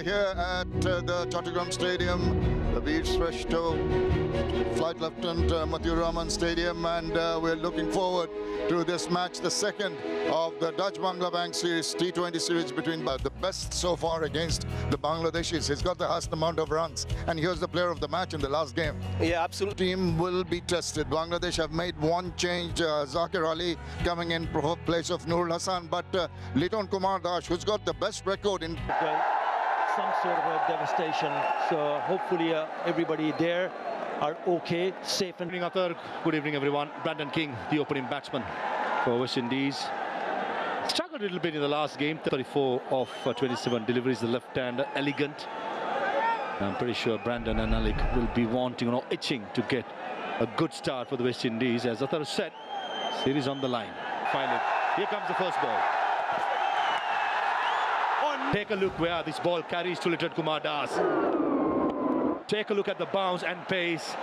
are here at the Chattogram Stadium, the Veer Shrestha Flight Lieutenant Matthew Raman Stadium, and we're looking forward to this match, the second of the Dutch-Bangla Bank series, T20 series between the best so far against the Bangladeshis. He's got the highest amount of runs, and here's the player of the match in the last game. Yeah, absolutely. Team will be tested. Bangladesh have made one change, Zakir Ali coming in place of Nurul Hassan, but Liton Kumar Das, who's got the best record in some sort of a devastation, so hopefully everybody there are okay, safe. And good evening everyone. Brandon King, the opening batsman for West Indies, struggled a little bit in the last game. 34 of 27 deliveries, the left-hander, elegant. I'm pretty sure Brandon and Alec will be wanting or itching to get a good start for the West Indies. As Athar said, series on the line. Finally, here comes the first ball. Take a look where this ball carries to Liton Kumar Das. Take a look at the bounce and pace.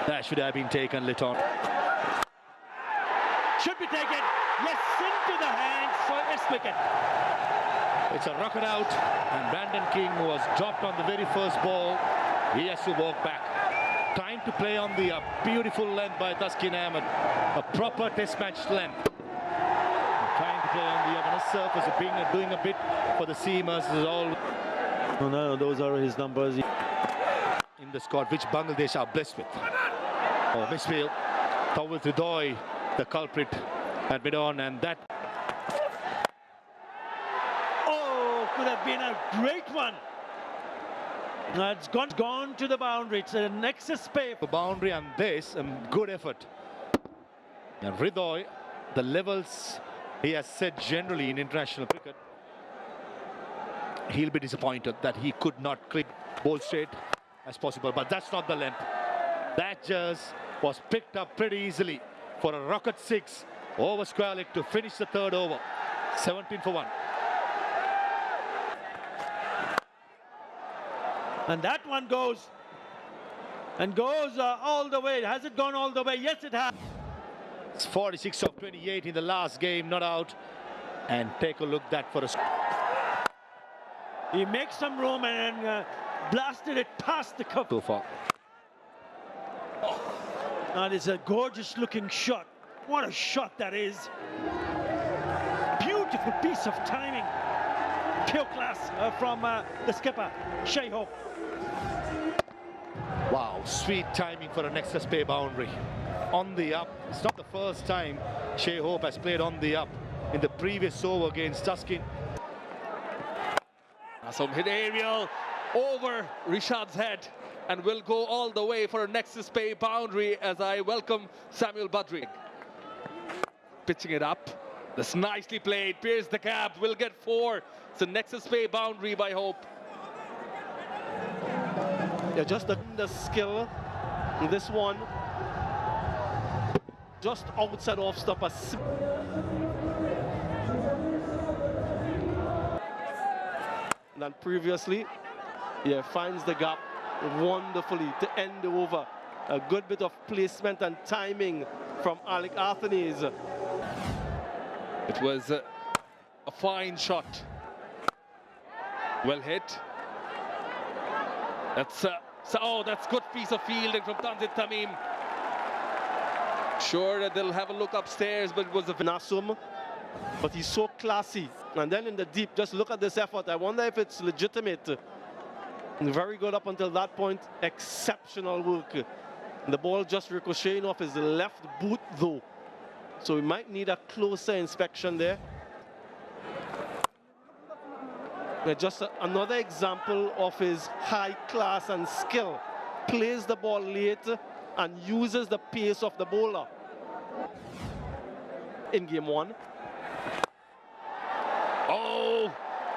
That should have been taken, Liton. Should be taken. Yes, into the hands for S wicket. It's a rocket out, and Brandon King, who was dropped on the very first ball, he has to walk back. Time to play on the beautiful length by Taskin Ahmed. A proper test match length. Trying to play on the surface, doing a bit for the seamers is all. No, those are his numbers. In the squad, which Bangladesh are blessed with. Oh, misfield. Tawil Tridoy, the culprit, at mid-on, and that. Oh, could have been a great one. It's gone to the boundary. It's an excess space. The boundary, and this, good effort. And Ridoy, the levels he has said generally in international cricket, he'll be disappointed that he could not click ball straight as possible, but that's not the length. That just was picked up pretty easily for a rocket 6 over square leg to finish the third over. 17 for 1. And that one goes all the way. Has it gone all the way? Yes, it has. It's 46 of 28 in the last game, not out. And take a look that for a. He makes some room and blasted it past the cover. So far. And it's a gorgeous looking shot. What a shot that is. Beautiful piece of timing. Pure class from the skipper, Shai Hope. Wow, sweet timing for an extra spare boundary. On the up. It's not the first time Shai Hope has played on the up in the previous over against Tuskin. Some hit aerial over Rishad's head and will go all the way for a Nexus Bay boundary as I welcome Samuel Badri. Pitching it up. That's nicely played. Pierce the cap. Will get 4. It's a Nexus Bay boundary by Hope. Yeah, just the skill. This one just outside off stopper. Than previously. Yeah, finds the gap wonderfully to end the over. A good bit of placement and timing from Alec Athanes. It was a fine shot. Well hit. That's that's good piece of fielding from Tanzit Tamim. Sure that they'll have a look upstairs, but it was a Nasum, but he's so classy. And then in the deep, just look at this effort. I wonder if it's legitimate. Very good up until that point. Exceptional work. The ball just ricocheting off his left boot though. So we might need a closer inspection there. Just another example of his high class and skill. Plays the ball late and uses the pace of the bowler. In game 1. Oh,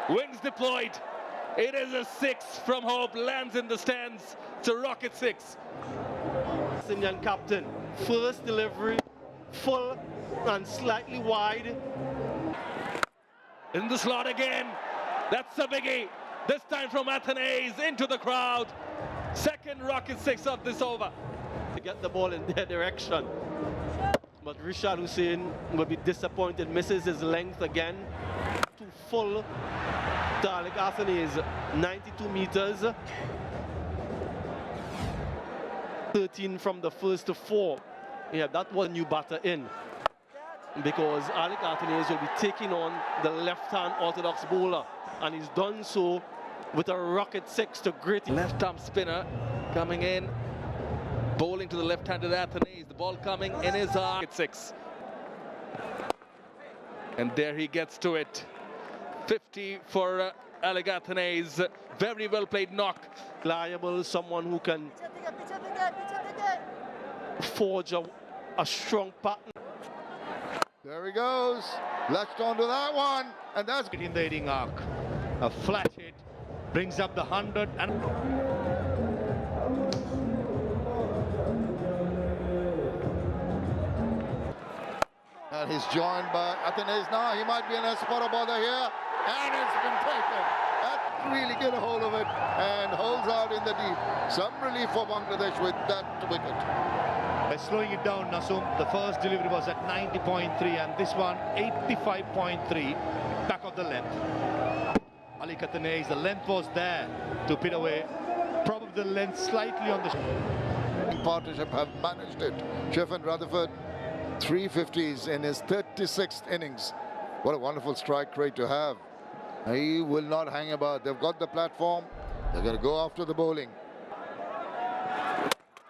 wings deployed. It is a 6 from Hope, lands in the stands. It's a rocket 6. Indian captain, first delivery, full and slightly wide. In the slot again. That's a biggie. This time from Athanase into the crowd. Second rocket 6 of this over. To get the ball in their direction. But Rishad Hussain will be disappointed, misses his length again. Too full to Alec Athanaze, 92 meters. 13 from the first to 4. Yeah, that was a new batter in. Because Alec Athanaze will be taking on the left-hand orthodox bowler. And he's done so with a rocket 6 to great. Left-arm spinner coming in, bowling to the left-handed Athanaze. The ball coming in his arm. 6. And there he gets to it. 50 for Alec Athanaze. Very well played knock. Reliable, someone who can forge a strong pattern. There he goes. Latched onto that one. And that's In the hitting arc. A flat hit brings up the 100 and he's joined by Athanaze now. He might be in a spot of bother here. And it's been taken. That really get a hold of it and holds out in the deep. Some relief for Bangladesh with that wicket. by slowing it down. Nasum, the first delivery was at 90.3 and this one 85.3, back of the length. Ali Athanaze, the length was there to pit away. Probably the length slightly on the Partnership have managed it. Sheff and Rutherford, 350s in his 36th innings. What a wonderful strike rate to have. He will not hang about. They've got the platform. They're going to go after the bowling.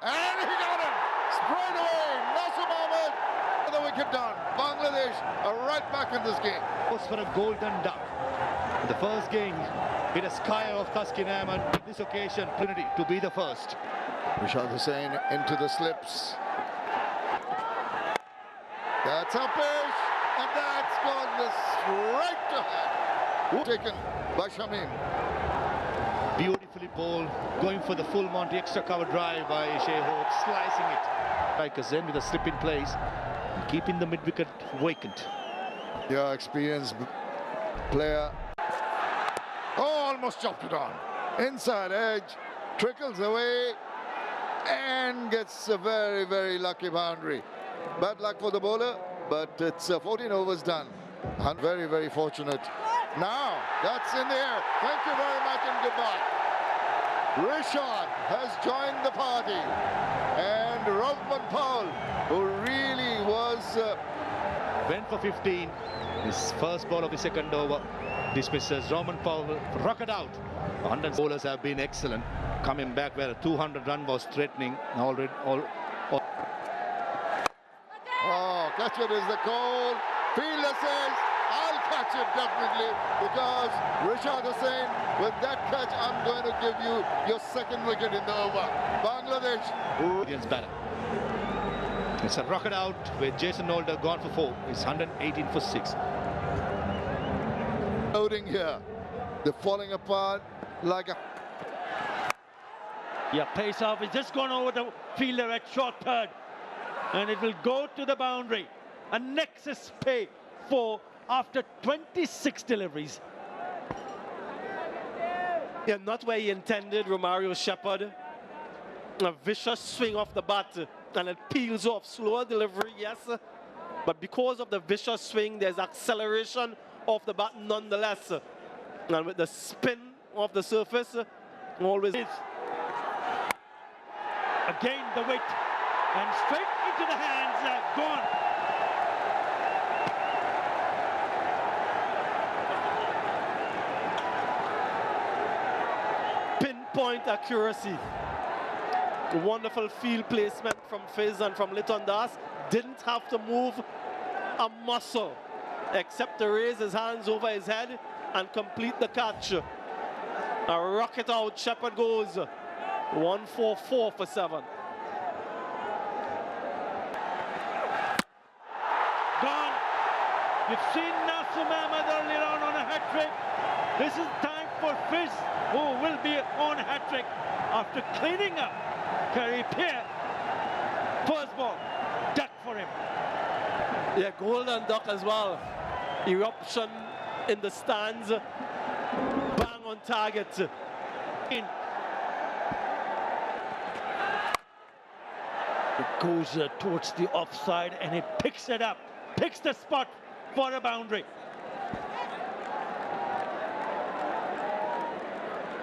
And he got him! Straight away, Nasum Ahmed. The wicket down. Bangladesh are right back in this game. was for a golden duck. The first game hit a sky of Taskin Ahmed. This occasion, opportunity to be the first. Rishad Hussain into the slips. That's a pitch, and that's gone right to hand. Taken by Shamim. Beautifully bowled, going for the full Monty extra cover drive by Shea Hope, slicing it. Strikers in with a slip in place, and keeping the mid-wicket vacant. Yeah, experienced player. Oh, almost chopped it on. Inside edge, trickles away, and gets a very, very lucky boundary. Bad luck for the bowler, but it's 14 overs done. And very, very fortunate. Now, that's in the air. Thank you very much and goodbye. Rishad has joined the party. And Rovman Powell, who really was... Went for 15. His first ball of the second over. Dismisses Roman Powell, rocket out. 100 bowlers have been excellent. Coming back where a 200 run was threatening. Already, Oh, catch it is the call. Fielder says, I'll catch it definitely, because Rishad Hussain, with that catch, I'm going to give you your second wicket in the over. Bangladesh. Indians batter. It's a rocket out with Jason Holder gone for 4. It's 118 for 6. Loading here. They're falling apart like a... Yeah, pace off. It's just gone over the fielder at short third. And it will go to the boundary. A nexus pay for after 26 deliveries. Yeah, not where he intended, Romario Shepherd. A vicious swing off the bat, and it peels off. Slower delivery, yes. But because of the vicious swing, there's acceleration off the bat nonetheless. And with the spin of the surface, always... Again, the weight. And straight into the hands, gone. Pinpoint accuracy. Wonderful field placement from Fizz and from Liton Das. Didn't have to move a muscle except to raise his hands over his head and complete the catch. A rocket out, Shepherd goes 144 for 7. Gone. You've seen Nasum Ahmed earlier on a hat-trick. This is time for Fizz, who will be on hat-trick after cleaning up Kerry Peer. First ball, duck for him. Yeah, golden duck as well. Eruption in the stands. Bang on target. It goes towards the offside and it picks it up. Picks the spot for a boundary.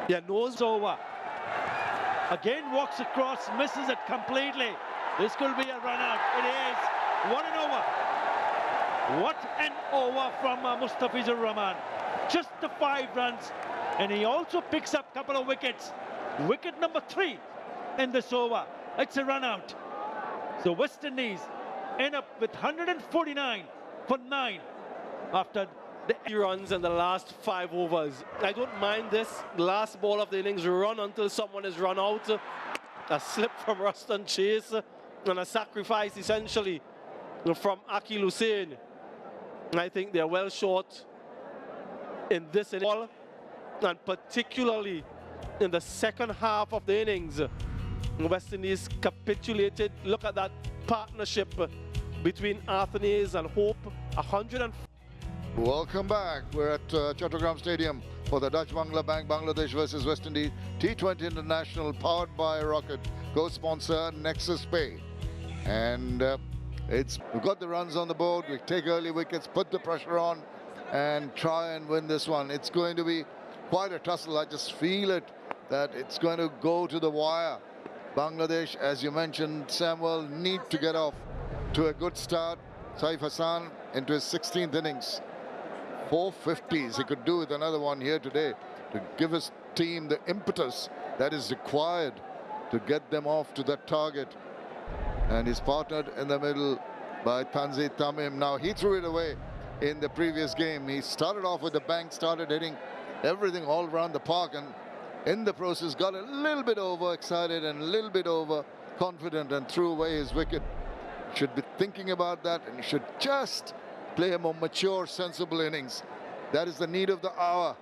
Yeah, nose over. Again walks across, misses it completely. This could be a run out. It is. What an over. What an over from Mustafizur Rahman. Just the 5 runs. And he also picks up a couple of wickets. Wicket number 3 in this over. It's a run out. So West Indies end up with 149 for 9 after the runs in the last 5 overs. I don't mind this. Last ball of the innings, run until someone is run out. A slip from Ruston Chase and a sacrifice essentially from Akil Hussain. And I think they're well short in this inning, and particularly in the second half of the innings. West Indies capitulated. Look at that partnership between Arthanes and Hope. 100. Welcome back. We're at Chattogram Stadium for the Dutch-Bangla Bank Bangladesh versus West Indies T20 International, powered by Rocket, co-sponsor Nexus Pay. And we've got the runs on the board. We take early wickets, put the pressure on, and try and win this one. It's going to be quite a tussle. I just feel it, that it's going to go to the wire. Bangladesh, as you mentioned, Samuel, need to get off to a good start. Saif Hassan into his 16th innings. 450s. He could do with another one here today to give his team the impetus that is required to get them off to that target. And he's partnered in the middle by Tanzit Tamim. Now, he threw it away in the previous game. He started off with the bank, started hitting everything all around the park, and in the process got a little bit overexcited and a little bit overconfident and threw away his wicket. Should be thinking about that, and he should just play a more mature, sensible innings. That is the need of the hour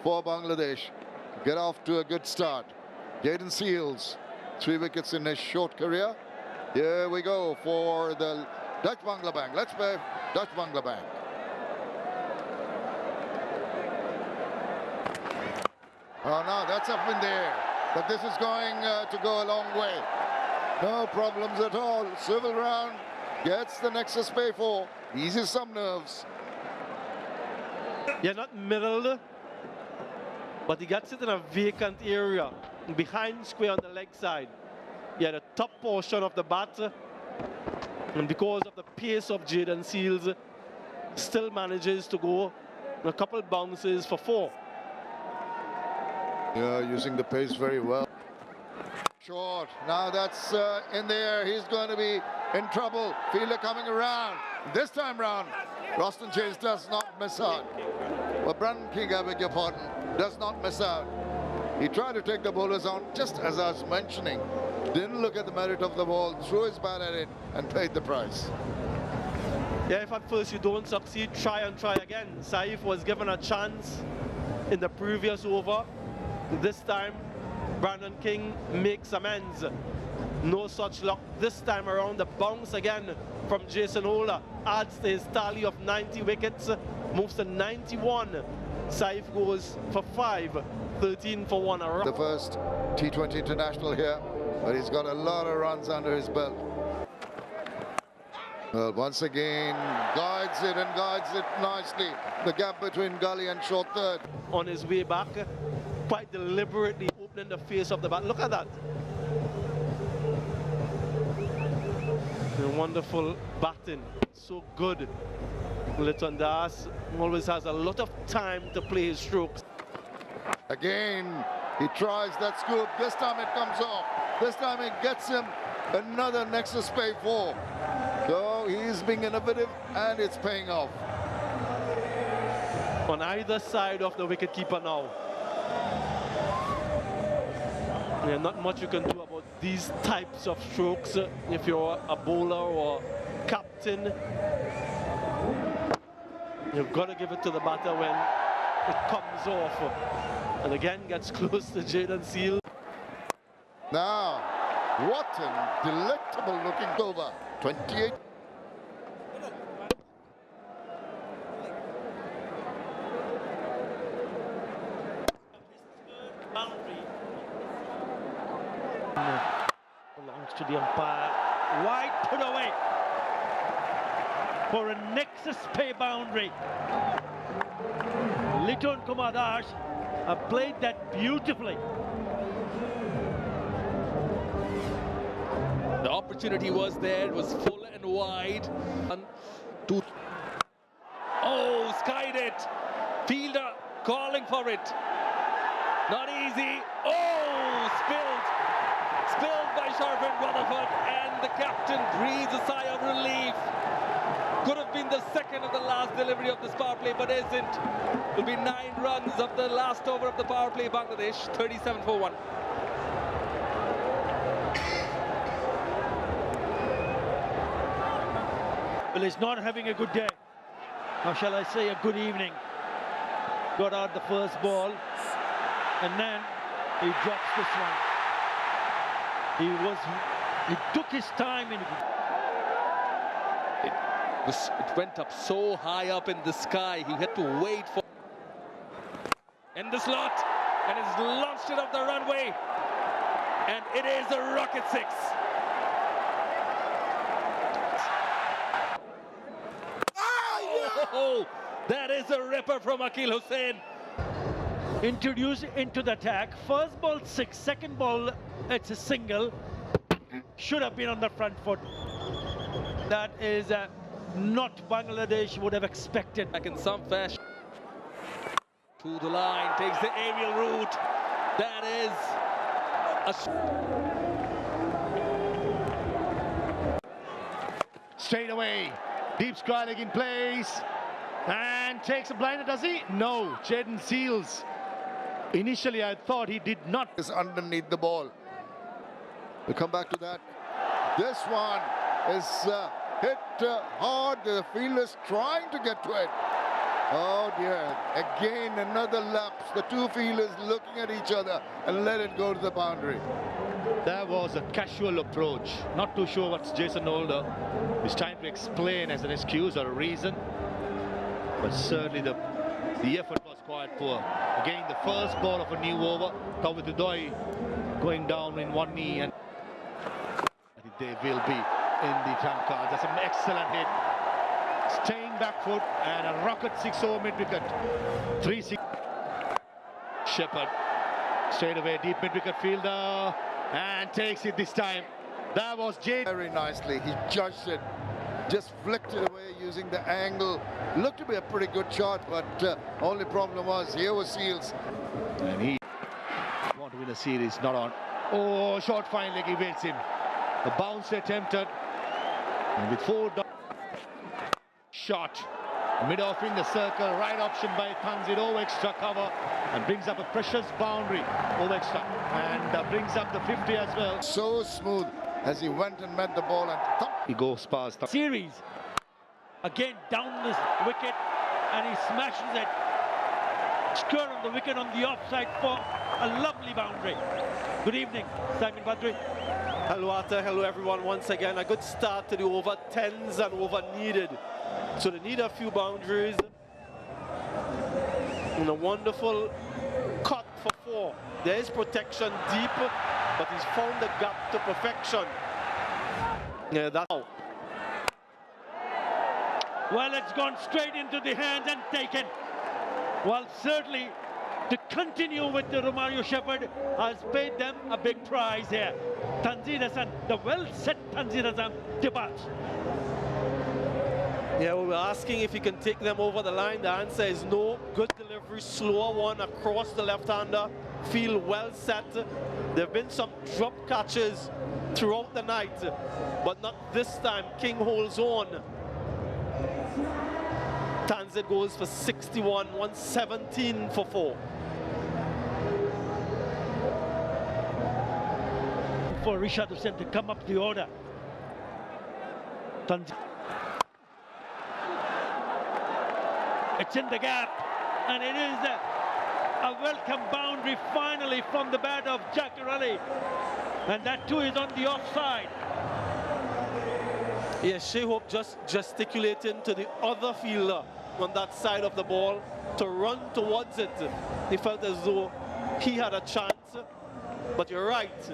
for Bangladesh. Get off to a good start. Jayden Seals, 3 wickets in his short career. Here we go for the Dutch-Bangla Bank. Let's play Dutch-Bangla Bank. Oh, no, that's up in the air. But this is going to go a long way. No problems at all. Swivel round, gets the Nexus Pay 4. Eases some nerves. Yeah, not middle, but he gets it in a vacant area, behind square on the leg side. Yeah, the top portion of the bat, and because of the pace of Jayden Seals, still manages to go a couple bounces for 4. Yeah, using the pace very well. Short. Now that's in the air. He's going to be in trouble. Fielder coming around. This time round, Ruston Chase does not miss out. But Brandon King, I beg your pardon, does not miss out. He tried to take the bowlers out, just as I was mentioning. Didn't look at the merit of the ball, threw his bat at it, and paid the price. Yeah, if at first you don't succeed, try and try again. Saif was given a chance in the previous over. This time, Brandon King makes amends. No such luck this time around. The bounce again from Jason Holder adds to his tally of 90 wickets, moves to 91. Saif goes for 5, 13 for 1. The first T20 international here, but he's got a lot of runs under his belt. Well, once again, guides it and guides it nicely. The gap between gully and short third. On his way back, quite deliberately opening the face of the bat. Look at that. A wonderful batting. So good. Liton Das always has a lot of time to play his strokes. Again, he tries that scoop. This time it comes off. This time it gets him another Nexus Pay 4. So he's being innovative and it's paying off. On either side of the wicketkeeper now. Yeah, not much you can do about these types of strokes if you're a bowler or captain. You've got to give it to the batter when it comes off. And again gets close to Jayden Seals. Now, what a delectable looking over. 28. Belongs to the umpire. Wide put away for a Nexus Pay boundary. Liton Kumar Das played that beautifully. The opportunity was there, it was full and wide. And two. Oh, skied it. Fielder calling for it. Not easy. Oh, spilled by Sharvin Rutherford, and the captain breathes a sigh of relief. Could have been the second of the last delivery of this power play, but isn't. Will be 9 runs of the last over of the power play. Bangladesh 37 for 1. Well, he's not having a good day. Or shall I say a good evening. Got out the first ball, and then he drops this one. He took his time in. It went up so high up in the sky, he had to wait for in the slot, and has launched it up the runway, and it is a rocket 6. Oh, that is a ripper from Akil Hussain. Introduced into the attack. First ball 6, second ball it's a single. Should have been on the front foot. That is not Bangladesh would have expected. Back in some fashion. To the line, takes the aerial route. That is a Straight away, deep square leg in place, and takes a blinder, does he? No, Jaden Seals. Initially, I thought he did not. Is underneath the ball. We'll come back to that. This one is hit hard. The field is trying to get to it. Oh dear, again another lapse. The two fielders looking at each other and let it go to the boundary. That was a casual approach. Not too sure what Jason Holder is trying to explain as an excuse or a reason. But certainly the effort was quite poor. Again, the first ball of a new over. Tawid Udoy going down in one knee, and I think they will be in the trump card. That's an excellent hit. Staying back foot and a rocket 6 over mid-wicket. 3-6. Shepherd straight away, deep mid-wicket fielder, and takes it this time. That was Jade. Very nicely, he judged it. Just flicked it away using the angle. Looked to be a pretty good shot, but only problem was here was Seals. And he want to win a series, not on. Oh, short fine leg evades him. The bounce attempted, and with 4 shot mid-off in the circle, right option by Tanzir, over extra cover, and brings up a precious boundary over extra, and brings up the 50 as well. So smooth as he went and met the ball and thumped. He goes past. Series again down this wicket, and he smashes it square on the wicket on the offside for a lovely boundary. Good evening, Simon Badri. Hello Atta, hello everyone once again. A good start to the over, 10s and over needed. So they need a few boundaries. And a wonderful cut for 4. There is protection deep, but he's found the gap to perfection. Yeah, that's how. Well, it's gone straight into the hands and taken. Well, certainly to continue with the Romario Shepherd has paid them a big prize here. Tanzir Hassan, the well-set Tanzir Hassan departs. Yeah, we were asking if he can take them over the line. The answer is no. Good delivery, slower one across the left-hander. Field well set. There have been some drop catches throughout the night, but not this time. King holds on. Tanzir goes for 61, 117 for 4. For Rishad Hussain to come up the order. Tanzir. It's in the gap, and it is a welcome boundary finally from the bat of Jakar Ali, and that too is on the offside. Yes, Shehop just gesticulating to the other fielder on that side of the ball to run towards it. He felt as though he had a chance, but you're right,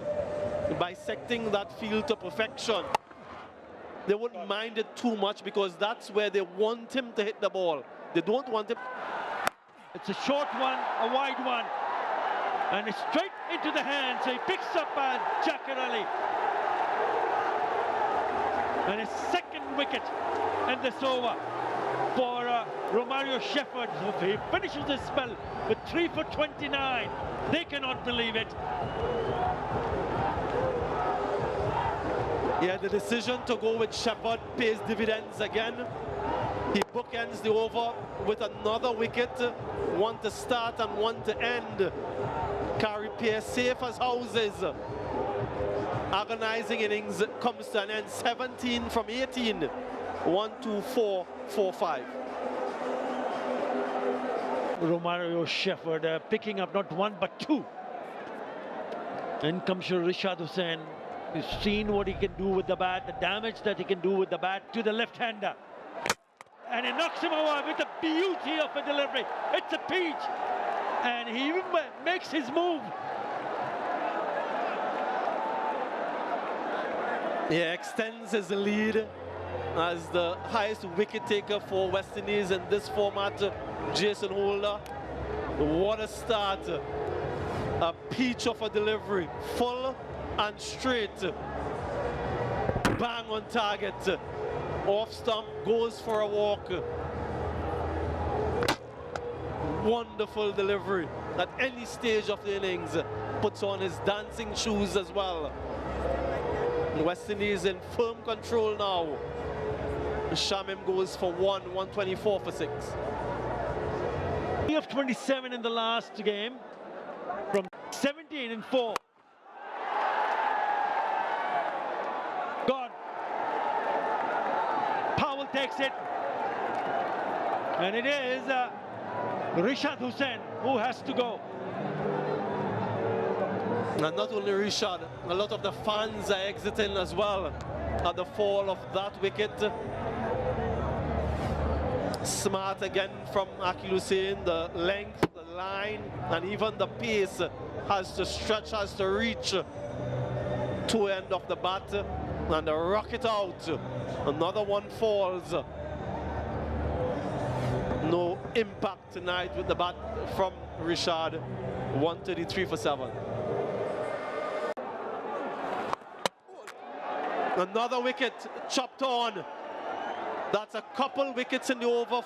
bisecting that field to perfection. They wouldn't mind it too much because that's where they want him to hit the ball. They don't want him. It's a short one, a wide one. And it's straight into the hands. So he picks up Jacarelli. And his second wicket in this over for Romario Shepherd. So he finishes his spell with 3 for 29. They cannot believe it. Yeah, the decision to go with Shepherd pays dividends again. He bookends the over with another wicket, one to start and one to end. Carry Pierce safe as houses. Agonizing innings comes to an end. 17 from 18. 1, 2, 4, 4, 5. Romario Shepherd picking up not one but two. In comes Rishad Hussain. You've seen what he can do with the bat, the damage that he can do with the bat to the left-hander. And he knocks him over with the beauty of a delivery. It's a peach. And he even makes his move. He extends his lead as the highest wicket taker for West Indies in this format, Jason Holder. What a start. A peach of a delivery. Full and straight. Bang on target. Off stump, goes for a walk. Wonderful delivery. At any stage of the innings, puts on his dancing shoes as well. West Indies in firm control now. Shamim goes for 124 for 6. He of 27 in the last game from 17 and 4. Gone. Powell takes it. And it is Rishad Hussain who has to go. And not only Rishad, a lot of the fans are exiting as well at the fall of that wicket. Smart again from Akil Hussain. The length, the line, and even the pace has to stretch, has to reach two end of the bat and rock it out. Another one falls. No impact tonight with the bat from Rishad. 133 for 7. Another wicket chopped on. That's a couple wickets in the over